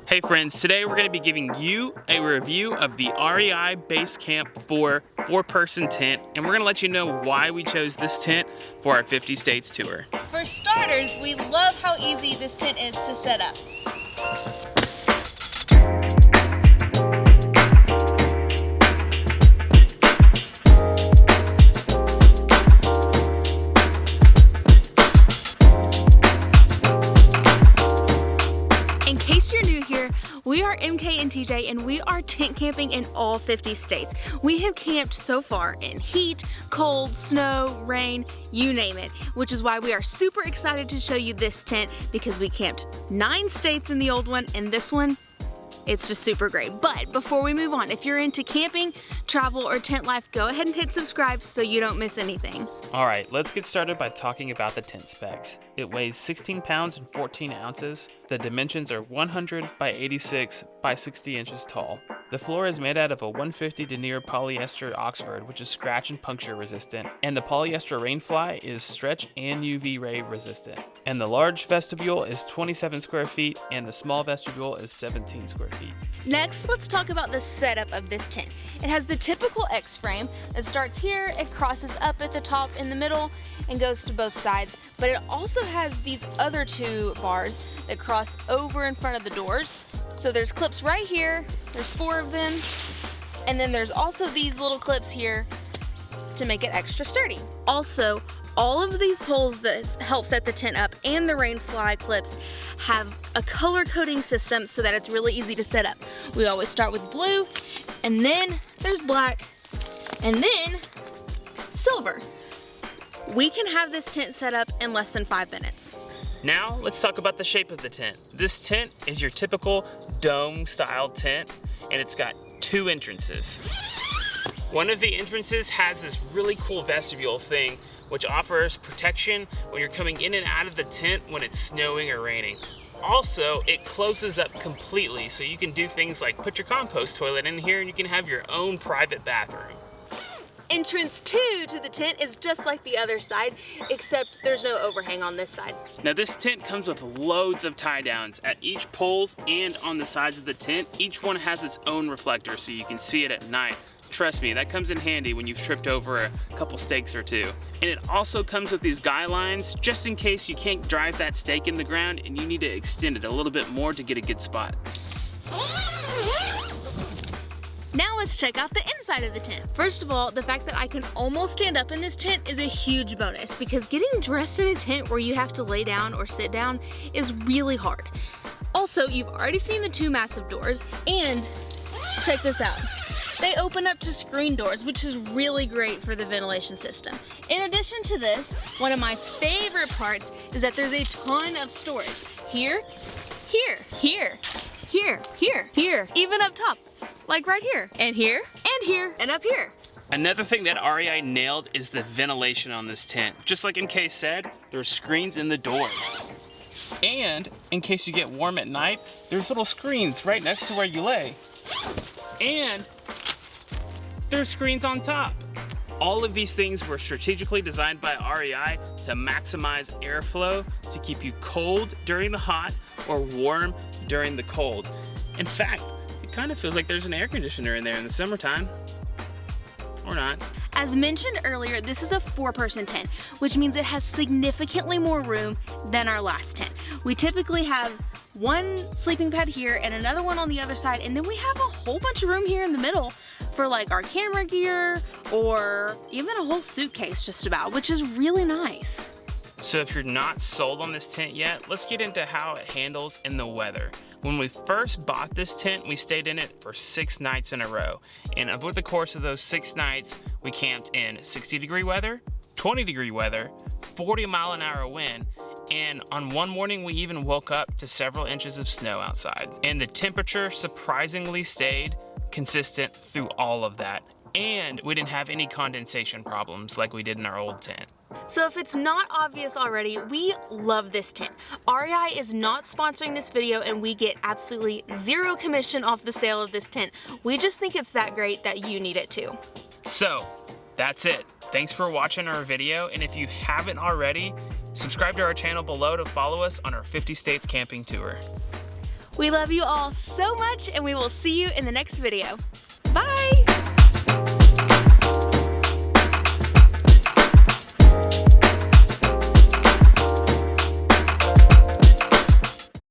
Hey friends, today we're going to be giving you a review of the REI Basecamp 4 4-person tent, and we're going to let you know why we chose this tent for our 50 states tour. For starters, we love how easy this tent is to set up. In case you're new here, we are MK and TJ and we are tent camping in all 50 states. We have camped so far in heat, cold, snow, rain, you name it, which is why we are super excited to show you this tent because we camped 9 states in the old one, and this one, it's just super great. But before we move on, if you're into camping, travel, or tent life, go ahead and hit subscribe so you don't miss anything. Alright, let's get started by talking about the tent specs. It weighs 16 pounds and 14 ounces. The dimensions are 100 by 86 by 60 inches tall. The floor is made out of a 150 denier polyester Oxford, which is scratch and puncture resistant, and the polyester rainfly is stretch and UV ray resistant. And the large vestibule is 27 square feet, and the small vestibule is 17 square feet. Next, let's talk about the setup of this tent. It has the typical X-frame that starts here, it crosses up at the top in the middle, and goes to both sides. But it also has these other 2 bars that cross over in front of the doors. So there's clips right here, there's 4 of them, and then there's also these little clips here to make it extra sturdy. Also, all of these poles that help set the tent up and the rainfly clips have a color coding system so that it's really easy to set up. We always start with blue, and then there's black, and then silver. We can have this tent set up in less than 5 minutes. Now, let's talk about the shape of the tent. This tent is your typical dome-style tent, and it's got 2 entrances. One of the entrances has this really cool vestibule thing, which offers protection when you're coming in and out of the tent when it's snowing or raining. Also, it closes up completely, so you can do things like put your compost toilet in here and you can have your own private bathroom. Entrance 2 to the tent is just like the other side, except there's no overhang on this side. Now this tent comes with loads of tie downs at each poles and on the sides of the tent. Each one has its own reflector so you can see it at night. Trust me, that comes in handy when you've tripped over a couple stakes or 2. And it also comes with these guy lines just in case you can't drive that stake in the ground and you need to extend it a little bit more to get a good spot. Now let's check out the inside of the tent. First of all, the fact that I can almost stand up in this tent is a huge bonus because getting dressed in a tent where you have to lay down or sit down is really hard. Also, you've already seen the 2 massive doors, and check this out. They open up to screen doors, which is really great for the ventilation system. In addition to this, one of my favorite parts is that there's a ton of storage. Here, here, here, here, here, here, even up top. Like right here, and here, and up here. Another thing that REI nailed is the ventilation on this tent. Just like MK said, there's screens in the doors. And in case you get warm at night, there's little screens right next to where you lay. And there's screens on top. All of these things were strategically designed by REI to maximize airflow to keep you cold during the hot or warm during the cold. In fact, it kind of feels like there's an air conditioner in there in the summertime. Or not. As mentioned earlier, this is a 4-person tent, which means it has significantly more room than our last tent. We typically have 1 sleeping pad here and another one on the other side, and then we have a whole bunch of room here in the middle for like our camera gear or even a whole suitcase just about, which is really nice. So if you're not sold on this tent yet, let's get into how it handles in the weather. When we first bought this tent, we stayed in it for 6 nights in a row. And over the course of those 6 nights, we camped in 60-degree weather, 20-degree weather, 40-mile-an-hour wind, and on one morning we even woke up to several inches of snow outside. And the temperature surprisingly stayed consistent through all of that. And we didn't have any condensation problems like we did in our old tent. So if it's not obvious already, we love this tent. REI is not sponsoring this video and we get absolutely 0 commission off the sale of this tent. We just think it's that great that you need it too. So that's it. Thanks for watching our video, and if you haven't already, subscribe to our channel below to follow us on our 50 states camping tour. We love you all so much, and we will see you in the next video. Bye!